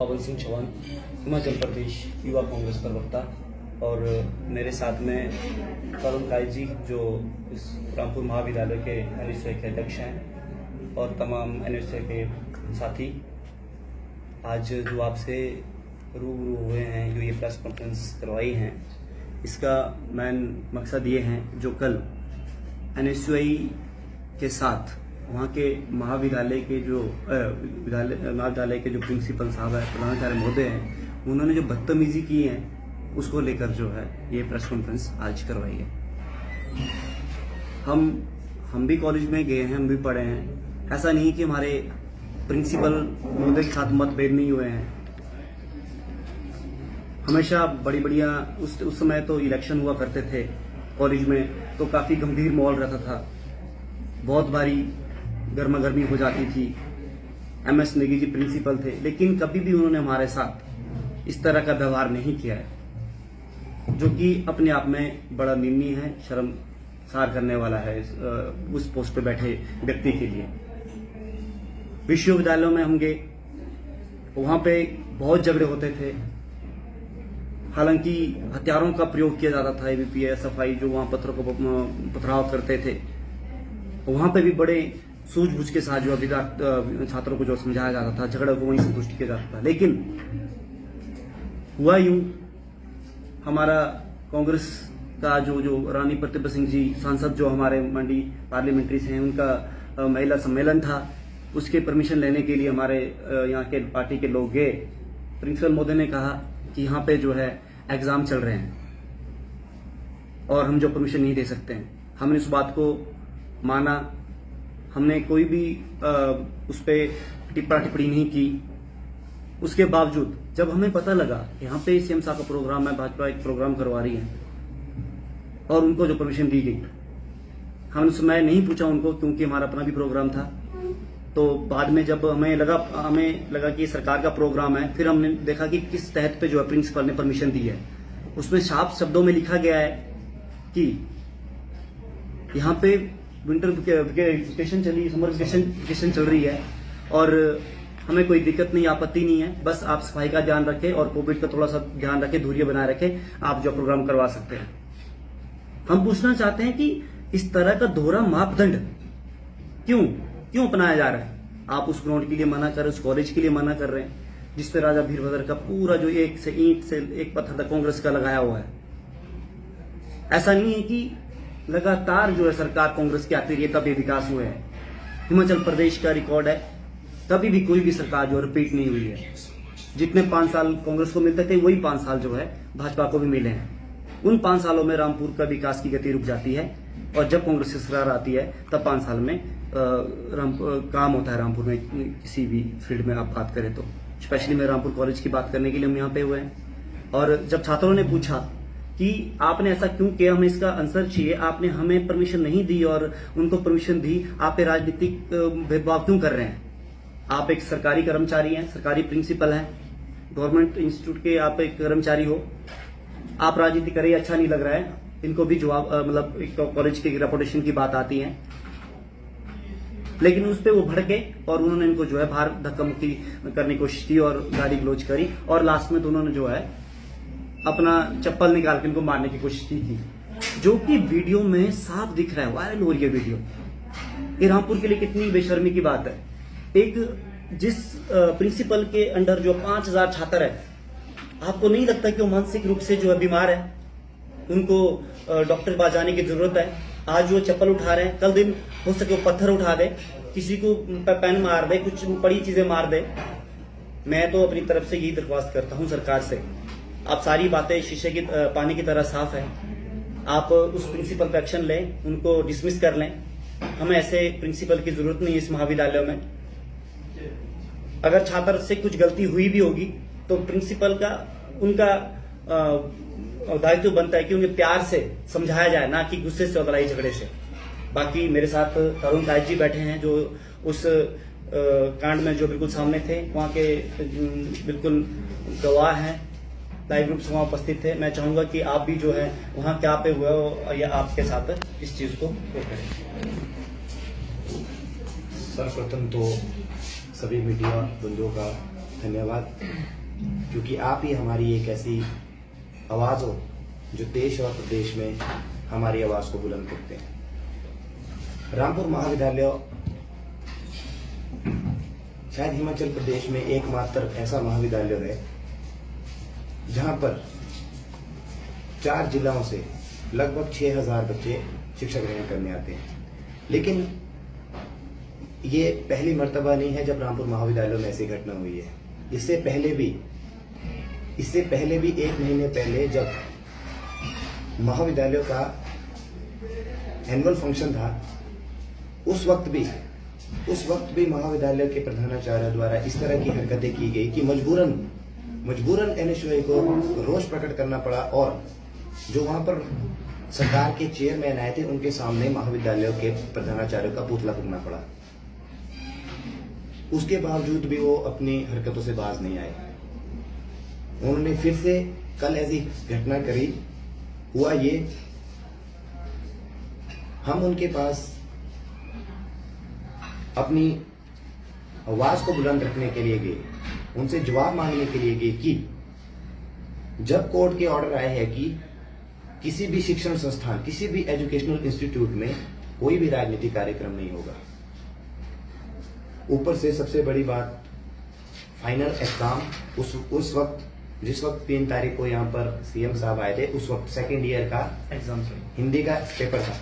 पवन सिंह चौहान, हिमाचल प्रदेश युवा कांग्रेस प्रवक्ता। और मेरे साथ में तरुण कायज जी जो इस रामपुर महाविद्यालय के एनएसयूआई के अध्यक्ष हैं, और तमाम एनएसयूआई के साथी आज जो आपसे रूबरू हुए हैं, जो ये प्रेस कॉन्फ्रेंस करवाई हैं, इसका मेन मकसद ये है जो कल एनएसयूआई के साथ वहाँ के महाविद्यालय के जो महाविद्यालय के जो प्रिंसिपल साहब है, प्रधानाचार्य महोदय हैं, उन्होंने जो बदतमीजी की है उसको लेकर जो है ये प्रेस कॉन्फ्रेंस आज करवाई है। हम भी कॉलेज में गए हैं, हम भी पढ़े हैं। ऐसा नहीं कि हमारे प्रिंसिपल महोदय के साथ मतभेद नहीं हुए हैं। हमेशा बढ़िया उस समय तो इलेक्शन हुआ करते थे कॉलेज में, तो काफी गंभीर माहौल रहता था, बहुत भारी गर्मा गर्मी हो जाती थी। एमएस नेगी जी प्रिंसिपल थे, लेकिन कभी भी उन्होंने हमारे साथ इस तरह का व्यवहार नहीं किया है, जो कि अपने आप में बड़ा निंदनीय है, शर्मसार करने वाला है उस पोस्ट पे बैठे व्यक्ति के लिए। विश्वविद्यालयों में हम गए, वहां पे बहुत झगड़े होते थे, हालांकि हथियारों का प्रयोग किया जाता था। एबीपी एसएफआई जो वहां पथराव करते थे, वहां पे भी बड़े सूझबूझ के साथ जो छात्रों को जो समझाया जाता था, झगड़े को वहीं संतुष्ट किया जाता था। लेकिन हुआ यूं, हमारा कांग्रेस का जो रानी प्रतिभा सिंह जी सांसद जो हमारे मंडी पार्लियामेंट्री से हैं, उनका महिला सम्मेलन था, उसके परमिशन लेने के लिए हमारे यहाँ के पार्टी के लोग गए। प्रिंसिपल महोदय ने कहा कि यहाँ पे जो है एग्जाम चल रहे हैं और हम जो परमिशन नहीं दे सकते हैं। हमने इस बात को माना, हमने कोई भी उस पर टिप्पणी नहीं की। उसके बावजूद जब हमें पता लगा कि यहाँ पे सीएम साहब का प्रोग्राम है, भाजपा एक प्रोग्राम करवा रही है और उनको जो परमिशन दी गई, हमने समय नहीं पूछा उनको, क्योंकि हमारा अपना भी प्रोग्राम था। तो बाद में जब हमें लगा कि सरकार का प्रोग्राम है, फिर हमने देखा कि किस तहत पे जो है प्रिंसिपल ने परमिशन दी है। उसमें साफ शब्दों में लिखा गया है कि यहाँ पे विंटर वेकेशन समर वेकेशन चल रही है और हमें कोई दिक्कत नहीं, आपत्ति नहीं है, बस आप सफाई का ध्यान रखें और कोविड का थोड़ा सा ध्यान रखें, दूरियां बनाए रखें, आप जो प्रोग्राम करवा सकते हैं। हम पूछना चाहते हैं कि इस तरह का दोहरा मापदंड क्यों अपनाया जा रहा है? आप उस ग्राउंड के लिए मना कर रहे हैं, उस कॉलेज के लिए मना कर रहे हैं, जिस पे राजा वीरभद्र का पूरा जो एक से ईंट से एक पत्थर तक कांग्रेस का लगाया हुआ है। ऐसा नहीं है कि लगातार जो है सरकार कांग्रेस की आती रही है तब ये विकास हुए हैं। हिमाचल प्रदेश का रिकॉर्ड है, कभी भी कोई भी सरकार जो रिपीट नहीं हुई है। जितने 5 साल कांग्रेस को मिलते थे, वही 5 साल जो है भाजपा को भी मिले हैं। उन 5 सालों में रामपुर का विकास की गति रुक जाती है, और जब कांग्रेस की सरकार आती है तब 5 साल में काम होता है रामपुर में। किसी भी फील्ड में आप बात करें तो, स्पेशली मैं रामपुर कॉलेज की बात करने के लिए हम यहाँ पे हुए हैं। और जब छात्रों ने पूछा कि आपने ऐसा क्यों किया, हमें इसका आंसर चाहिए, आपने हमें परमिशन नहीं दी और उनको परमिशन दी, आप पे राजनीतिक भेदभाव क्यों कर रहे हैं? आप एक सरकारी कर्मचारी हैं, सरकारी प्रिंसिपल हैं, गवर्नमेंट इंस्टीट्यूट के आप एक कर्मचारी हो, आप राजनीति करें, अच्छा नहीं लग रहा है। इनको भी जवाब मतलब एक कॉलेज के रेपुटेशन की बात आती है, लेकिन उस पर वो भड़के और उन्होंने इनको जो है बाहर धक्का मुक्की करने की कोशिश की और गाली गलौज करी, और लास्ट में तो उन्होंने जो है अपना चप्पल निकाल के इनको मारने की कोशिश की थी, जो कि वीडियो में साफ दिख रहा है, वायरल हो रही है वीडियो। ये रामपुर के लिए कितनी बेशर्मी की बात है। एक जिस प्रिंसिपल के अंडर जो 5000 छात्र है, आपको नहीं लगता कि वो मानसिक रूप से जो है बीमार है, उनको डॉक्टर के पास जाने की जरूरत है? आज वो चप्पल उठा रहे हैं, कल दिन हो सके वो पत्थर उठा दे, किसी को पेन मार दे, कुछ बड़ी चीजें मार दे। मैं तो अपनी तरफ से यही दरख्वास्त करता हूं सरकार से, आप सारी बातें शीशे की पानी की तरह साफ है, आप उस प्रिंसिपल पे एक्शन लें, उनको डिसमिस कर लें। हमें ऐसे प्रिंसिपल की जरूरत नहीं है इस महाविद्यालय में। अगर छात्र से कुछ गलती हुई भी होगी तो प्रिंसिपल का उनका दायित्व बनता है कि उन्हें प्यार से समझाया जाए, ना कि गुस्से से और लड़ाई झगड़े से। बाकी मेरे साथ तरुण कायज जी बैठे हैं, जो उस कांड में जो बिल्कुल सामने थे, वहां के बिल्कुल गवाह हैं, लाइव रूप से वहां उपस्थित थे। मैं चाहूंगा कि आप भी जो है वहां क्या पे हुआ हो या आपके साथ इस चीज को करें। सर्वप्रथम तो सभी मीडिया बंधुओं का धन्यवाद, क्योंकि आप ही हमारी एक ऐसी आवाज हो जो देश और प्रदेश में हमारी आवाज को बुलंद करते हैं। रामपुर महाविद्यालय शायद हिमाचल प्रदेश में एकमात्र ऐसा महाविद्यालय है जहां पर 4 जिलों से लगभग 6000 बच्चे शिक्षा ग्रहण करने आते हैं। लेकिन ये पहली मर्तबा नहीं है जब रामपुर महाविद्यालय में ऐसी घटना हुई है। इससे पहले भी 1 महीने पहले जब महाविद्यालय का एनुअल फंक्शन था, उस वक्त भी महाविद्यालय के प्रधानाचार्य द्वारा इस तरह की हरकतें की गई कि मजबूरन एनएसयूआई को रोष प्रकट करना पड़ा और जो वहां पर सरकार के चेयरमैन आए थे उनके सामने महाविद्यालय के प्रधानाचार्य का पुतला फूंकना पड़ा। उसके बावजूद भी वो अपनी हरकतों से बाज नहीं आए। उन्होंने फिर से कल ऐसी घटना करी। हुआ ये, हम उनके पास अपनी आवाज को बुलंद रखने के लिए गए, उनसे जवाब मांगने के लिए गए कि जब कोर्ट के ऑर्डर आए हैं कि किसी भी शिक्षण संस्थान, किसी भी एजुकेशनल इंस्टीट्यूट में कोई भी राजनीतिक कार्यक्रम नहीं होगा। ऊपर से सबसे बड़ी बात, फाइनल एग्जाम उस वक्त जिस वक्त 3 तारीख को यहाँ पर सीएम साहब आए थे, उस वक्त सेकेंड ईयर का एग्जाम हिंदी का पेपर था।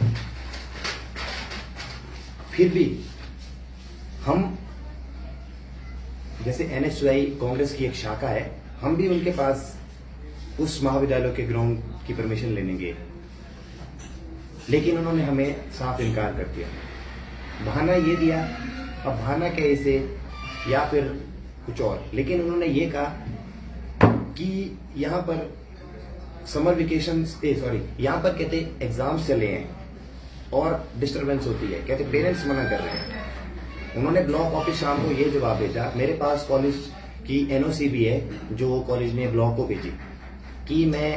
फिर भी हम जैसे एनएसयूआई कांग्रेस की एक शाखा है, हम भी उनके पास उस महाविद्यालय के ग्राउंड की परमिशन लेने गए, लेकिन उन्होंने हमें साफ इनकार कर दिया। बहाना ये दिया, अब बहाना क्या इसे या फिर कुछ और, लेकिन उन्होंने ये कहा कि यहाँ पर समर वेकेशन यहाँ पर कहते एग्जाम्स चले हैं और डिस्टरबेंस होती है, कहते पेरेंट्स मना कर रहे हैं। उन्होंने ब्लॉक ऑफिस शाम को ये जवाब भेजा, मेरे पास कॉलेज की एनओसी भी है जो कॉलेज ने ब्लॉक को भेजी कि मैं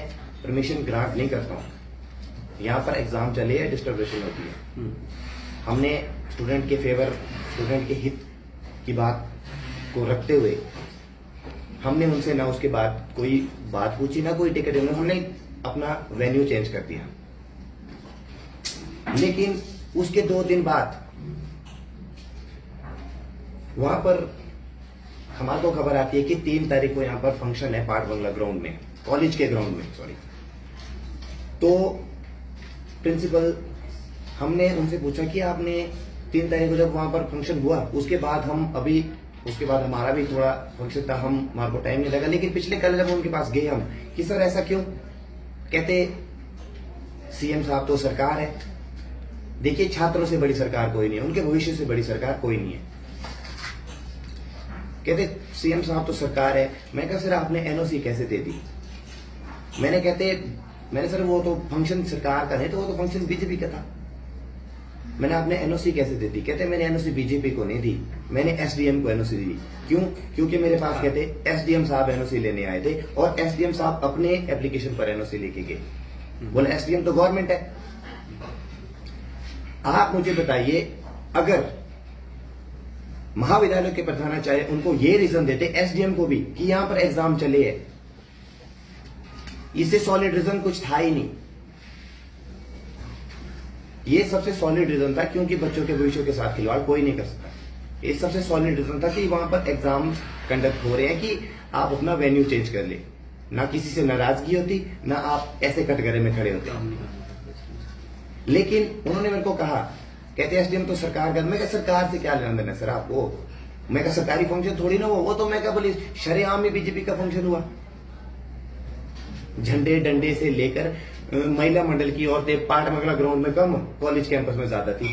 परमिशन ग्रांट नहीं करता हूँ, यहाँ पर एग्जाम चले है, डिस्टर्बेशन होती है। हमने स्टूडेंट के फेवर, स्टूडेंट के हित की बात को रखते हुए हमने उनसे ना उसके बाद कोई बात पूछी, ना कोई टिकट, हमने अपना वेन्यू चेंज कर दिया। लेकिन उसके 2 दिन बाद वहां पर हमारे को खबर आती है कि 3 तारीख को यहाँ पर फंक्शन है पाठ बंगला ग्राउंड में, कॉलेज के ग्राउंड में, तो प्रिंसिपल, हमने उनसे पूछा कि आपने 3 तारीख को जब वहां पर फंक्शन हुआ, उसके बाद हमारा भी थोड़ा फंक्शन था, हमारे को टाइम नहीं लगा, लेकिन पिछले कल जब उनके पास गए हम कि सर ऐसा क्यों, कहते सीएम साहब तो सरकार है। देखिए, छात्रों से बड़ी सरकार कोई नहीं है, उनके भविष्य से बड़ी सरकार कोई नहीं है। कहते सीएम साहब तो सरकार है। मैं कहा सर आपने एनओसी कैसे दे दी? मैंने सर वो तो फंक्शन सरकार का नहीं, तो वो तो फंक्शन बीजेपी का था, मैंने आपने एनओसी कैसे दे दी? कहते मैंने एनओसी बीजेपी को नहीं दी, मैंने एसडीएम को एनओसी दी। क्यों? क्योंकि मेरे पास कहते एसडीएम साहब एनओसी लेने आए थे और एसडीएम साहब अपने एप्लीकेशन पर एनओसी लेके गए। बोले एसडीएम तो गवर्नमेंट है। आप मुझे बताइए, अगर महाविद्यालय के प्रधानाचार्य उनको ये रीजन देते एसडीएम को भी कि यहां पर एग्जाम चले है, इससे सॉलिड रीजन कुछ था ही नहीं। ये सबसे सॉलिड रीजन था, क्योंकि बच्चों के भविष्य के साथ खिलवाड़ कोई नहीं कर सकता। ये सबसे सॉलिड रीजन था कि वहां पर एग्जाम कंडक्ट हो रहे हैं, कि आप अपना वेन्यू चेंज कर ले। ना किसी से नाराजगी होती, ना आप ऐसे कटघरे में खड़े होते। लेकिन उन्होंने मेरे को कहा, कहते एसडीएम तो सरकार का। मैं सरकार से क्या लेना देना सर आपको? मैं कहा सरकारी फंक्शन थोड़ी ना वो तो मैं क्या बोली, शरेआम में बीजेपी का फंक्शन हुआ। झंडे डंडे से लेकर महिला मंडल की औरतें पाठ बंगला ग्राउंड में कम, कॉलेज कैंपस में ज्यादा थी।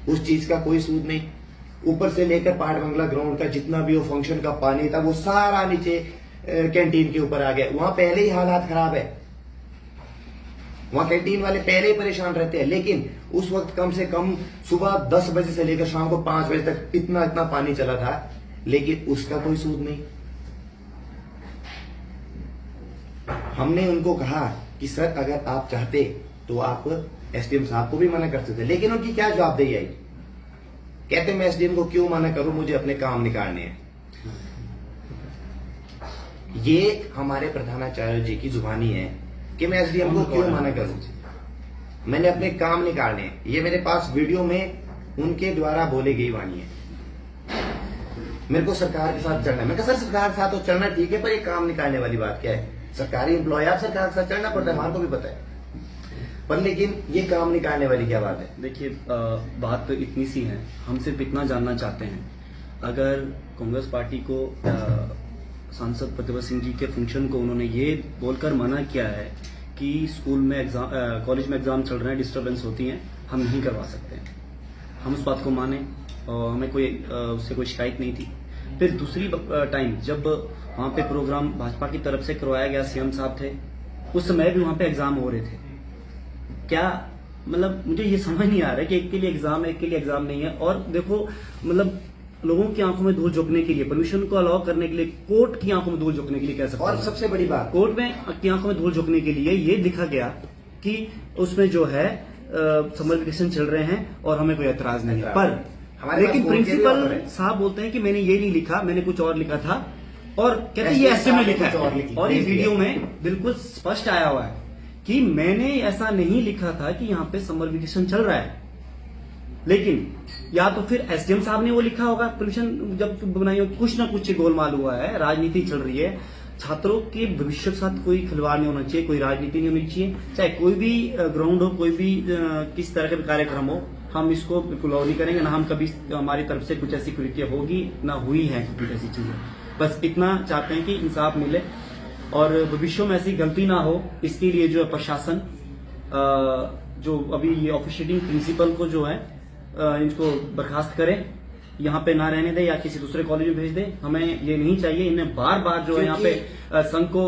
उस चीज का कोई सूद नहीं। ऊपर से लेकर पाठ बंगला ग्राउंड का जितना भी वो फंक्शन का पानी था, वो सारा नीचे कैंटीन के ऊपर आ गया। वहां पहले ही हालात खराब है, वहां कैंटीन वाले पहले ही परेशान रहते हैं। लेकिन उस वक्त कम से कम सुबह 10 बजे से लेकर शाम को 5 बजे तक इतना पानी चला था, लेकिन उसका कोई सूद नहीं। हमने उनको कहा कि सर अगर आप चाहते तो आप एसडीएम साहब को भी मना कर सकते, लेकिन उनकी क्या जवाबदेही आई? कहते मैं एसडीएम को क्यों मना करूं, मुझे अपने काम निकालने हैं। ये हमारे प्रधानाचार्य जी की जुबानी है कि मैं एसडीएम को क्यों मना करूं, मैंने अपने काम निकालने हैं। ये मेरे पास वीडियो में उनके द्वारा बोली गई वाणी है। मेरे को सरकार के साथ चलना है। मैं कहा सर सरकार के साथ तो चलना ठीक है, पर ये काम निकालने वाली बात क्या है? सरकारी एम्प्लॉय आप सरकार के साथ चलना पड़ता है, हमारे को भी पता है, पर लेकिन ये काम निकालने वाली क्या बात है? देखिए बात तो इतनी सी है, हम सिर्फ इतना जानना चाहते हैं, अगर कांग्रेस पार्टी को सांसद प्रतिभा सिंह जी के फंक्शन को उन्होंने ये बोलकर मना किया है कि स्कूल में एग्जाम, कॉलेज में एग्जाम चल रहे हैं, डिस्टर्बेंस होती है, हम नहीं करवा सकते हैं, हम उस बात को माने और हमें कोई उससे कोई शिकायत नहीं थी। फिर दूसरी टाइम जब वहां पे प्रोग्राम भाजपा की तरफ से करवाया गया, सीएम साहब थे, उस समय भी वहां पे एग्जाम हो रहे थे। क्या मतलब मुझे ये समझ नहीं आ रहा है कि एक के लिए एग्जाम है, एक के लिए एग्जाम नहीं है। और देखो मतलब लोगों की आंखों में धूल झोंकने के लिए, परमिशन को अलाउ करने के लिए, कोर्ट की आंखों में धूल झोंकने के लिए कह सकते हैं। और सबसे बड़ी बात, कोर्ट में की आंखों में धूल झोंकने के लिए ये लिखा गया कि उसमें जो है समर वेकेशन चल रहे हैं और हमें कोई एतराज नहीं है। पर लेकिन प्रिंसिपल साहब बोलते हैं कि मैंने ये नहीं लिखा, मैंने कुछ और लिखा था, और कहते हैं ये एसडीएम ने लिखा है। और ये वीडियो में बिल्कुल स्पष्ट आया हुआ है कि मैंने ऐसा नहीं लिखा था कि यहाँ पे समर वेकेशन चल रहा है। लेकिन या तो फिर एसडीएम साहब ने वो लिखा होगा, परमिशन जब बनाई होगी, कुछ ना कुछ गोलमाल हुआ है, राजनीति चल रही है। छात्रों के भविष्य के साथ कोई खिलवाड़ नहीं होना चाहिए, कोई राजनीति नहीं होनी चाहिए, चाहे कोई भी ग्राउंड हो, कोई भी किस तरह का भी कार्यक्रम हो, हम इसको बिल्कुल नहीं करेंगे। ना हम कभी हमारी तरफ से कुछ ऐसी कृत्य होगी, ना हुई है कुछ ऐसी चीजें। बस इतना चाहते हैं कि इंसाफ मिले और भविष्य में ऐसी गलती ना हो, इसके लिए जो है प्रशासन जो अभी ये ऑफिशिएटिंग प्रिंसिपल को जो है इनको बर्खास्त करे, यहाँ पे ना रहने दे या किसी दूसरे कॉलेज में भेज दे। हमें ये नहीं चाहिए। इन्हें बार बार जो है यहाँ पे संघ को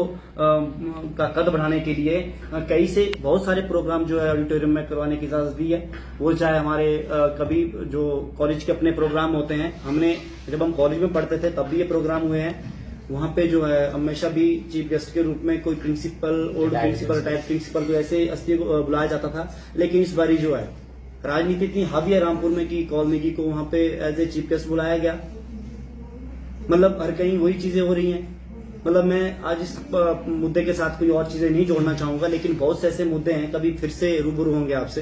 का कद बढ़ाने के लिए कई से बहुत सारे प्रोग्राम जो है ऑडिटोरियम में करवाने की इजाजत दी है। वो चाहे हमारे कभी जो कॉलेज के अपने प्रोग्राम होते हैं, हमने जब हम कॉलेज में पढ़ते थे तब भी ये प्रोग्राम हुए हैं। वहां पे जो है हमेशा भी चीफ गेस्ट के रूप में कोई principal, old principal, type principal को ऐसे असली बुलाया जाता था। लेकिन इस बारी जो है राजनीति इतनी हावी है रामपुर में कि कॉलनेगी को वहां पे एज ए चीफ गेस्ट बुलाया गया। मतलब हर कहीं वही चीजें हो रही हैं। मतलब मैं आज इस मुद्दे के साथ कोई और चीजें नहीं जोड़ना चाहूंगा, लेकिन बहुत से ऐसे मुद्दे हैं, कभी फिर से रूबरू होंगे आपसे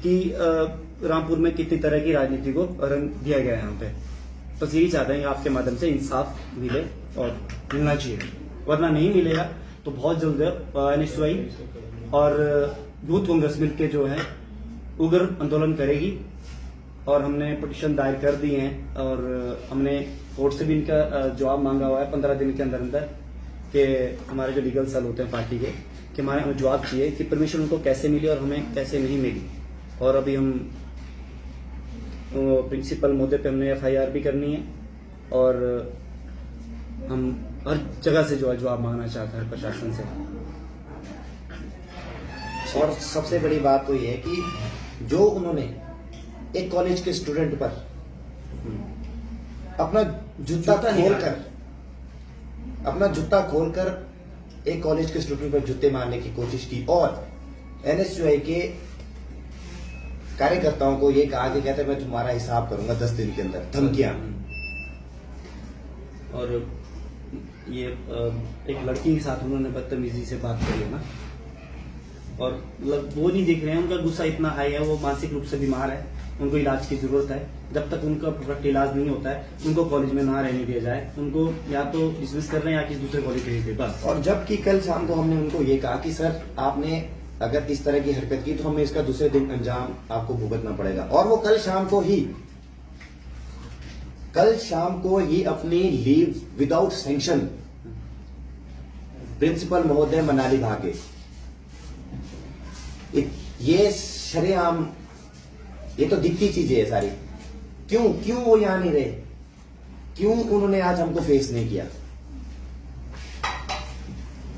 कि रामपुर में कितनी तरह की राजनीति को रंग दिया गया है यहाँ पे। बस यही चाहते हैं कि आपके माध्यम से इंसाफ मिले और मिलना चाहिए, वरना नहीं मिलेगा तो बहुत जल्द एनएसयूआई और यूथ कांग्रेस मिलकर जो है उग्र आंदोलन करेगी। और हमने पिटीशन दायर कर दिए हैं और हमने कोर्ट से भी इनका जवाब मांगा हुआ है 15 दिन के अंदर अंदर कि हमारे जो लीगल सेल होते हैं पार्टी के, कि हमें जवाब चाहिए कि परमिशन उनको कैसे मिली और हमें कैसे नहीं मिली। और अभी हम प्रिंसिपल मुद्दे पे हमने एफआईआर भी करनी है और हम हर जगह से जो है जवाब मांगना चाहते हैं प्रशासन से। और सबसे बड़ी बात तो ये है कि जो उन्होंने एक कॉलेज के स्टूडेंट पर अपना जूता खोलकर एक कॉलेज के स्टूडेंट पर जूते मारने की कोशिश की और एनएसयूआई के कार्यकर्ताओं को ये कहा कि कहते मैं तुम्हारा हिसाब करूंगा 10 दिन के अंदर, धमकियां। और ये एक लड़की के साथ उन्होंने बदतमीजी से बात करी है ना, और मतलब वो नहीं देख रहे हैं, उनका गुस्सा इतना हाई है, वो मानसिक रूप से बीमार है, उनको इलाज की जरूरत है। जब तक उनका प्रोडक्ट इलाज नहीं होता है उनको कॉलेज में ना रहने दिया जाए, उनको या तो डिसमिस कर रहे हैं या किसी दूसरे कॉलेज भेज दे बस। और जबकि कल शाम को हमने उनको ये कहा कि सर आपने अगर इस तरह की हरकत की तो हमें इसका दूसरे दिन अंजाम आपको भुगतना पड़ेगा। और वो कल शाम को ही अपनी लीव विदाउट सैंक्शन प्रिंसिपल महोदय मनाली भागे। ये शरेआम, ये तो दिखती चीजें है सारी। क्यों वो यहां नहीं रहे? क्यों उन्होंने आज हमको फेस नहीं किया?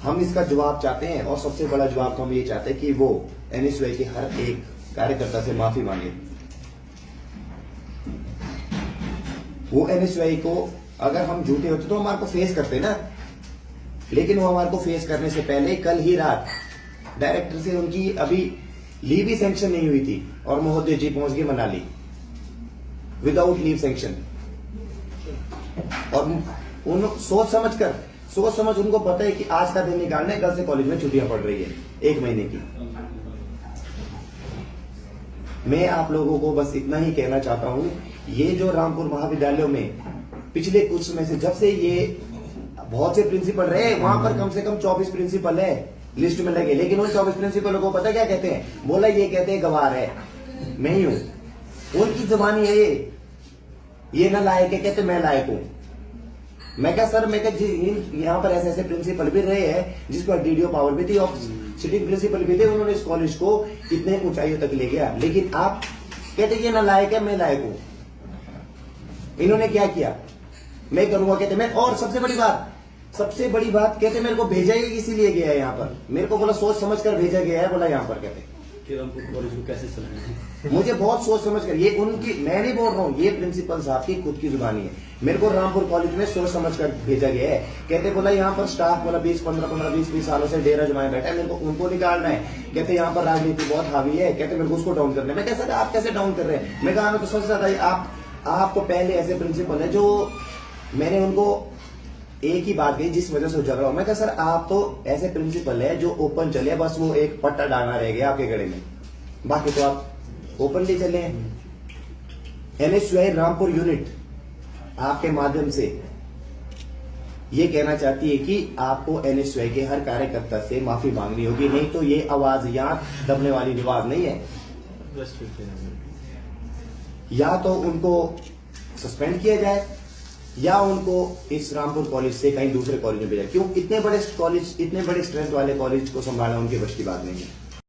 हम इसका जवाब चाहते हैं और सबसे बड़ा जवाब तो हम ये चाहते हैं कि वो एनएसयूआई के हर एक कार्यकर्ता से माफी मांगे। वो एनएसयूआई को अगर हम झूठे होते तो हमारे को फेस करते ना, लेकिन वो हमारे को फेस करने से पहले कल ही रात डायरेक्टर से उनकी अभी लीव ही सैंक्शन नहीं हुई थी और महोदय जी पहुंच गए मनाली। Without leave sanction. और उन सोच समझ उनको पता है कि आज का दिन निकालना है, कल से कॉलेज में छुट्टियां पड़ रही है 1 महीने की। मैं आप लोगों को बस इतना ही कहना चाहता हूं, ये जो रामपुर महाविद्यालयों में पिछले कुछ समय से जब से ये बहुत से प्रिंसिपल रहे, वहां पर कम से कम 24 प्रिंसिपल है लिस्ट में लगे, लेकिन उन 24 प्रिंसिपलों को पता क्या कहते हैं? बोला ये कहते हैं गवार है, मैं ही हूं। उनकी जबानी है ये ना लायक है, कहते मैं लायक हूं। मैं क्या सर, मैं क्या यहाँ पर ऐसे प्रिंसिपल भी रहे हैं जिसको डीडीओ पावर भी थी और सिटिंग प्रिंसिपल भी थे, उन्होंने इस कॉलेज को इतने ऊंचाइयों तक ले गया, लेकिन आप कहते ये ना लायक है, मैं लायक हूं। इन्होंने क्या किया? मैं करूंगा कहते मैं। और सबसे बड़ी बात कहते मेरे को भेजा ही इसीलिए गया है यहाँ पर, मेरे को बोला सोच समझ कर भेजा गया है, बोला यहाँ पर कहते रामपुर कॉलेज को कैसे चलाना है। मुझे बहुत सोच समझ कर, ये उनकी, मैं नहीं बोल रहा हूँ, ये प्रिंसिपल साहब की खुद की जुबानी है। मेरे को रामपुर कॉलेज में सोच समझ कर भेजा गया है, कहते बोला यहाँ पर स्टाफ बोला 20 सालों से डेरा जमाए बैठा है, मेरे को उनको निकालना है। कहते यहाँ पर राजनीति बहुत हावी है, कहते मेरे को उसको डाउन करना है। मैं कैसे, आप कैसे डाउन कर रहे हैं? मैं कहा तो सोच रहा था आपको पहले ऐसे प्रिंसिपल है जो मैंने उनको एक ही बात कही जिस वजह से झगड़ा हो। मैं कहा सर आप तो ऐसे प्रिंसिपल है जो ओपन चले, बस वो एक पट्टा डालना रह गया आपके गले में, बाकी तो आप ओपनली चले हैं। NSUI रामपुर यूनिट आपके माध्यम से ये कहना चाहती है कि आपको NSUI के हर कार्यकर्ता से माफी मांगनी होगी, नहीं तो ये आवाज यहां दबने वाली आवाज नहीं है। या तो उनको सस्पेंड किया जाए या उनको इस रामपुर कॉलेज से कहीं दूसरे कॉलेज में भेजा। क्यों? इतने बड़े कॉलेज, इतने बड़े स्ट्रेंथ वाले कॉलेज को संभालना उनके बस की बात नहीं है।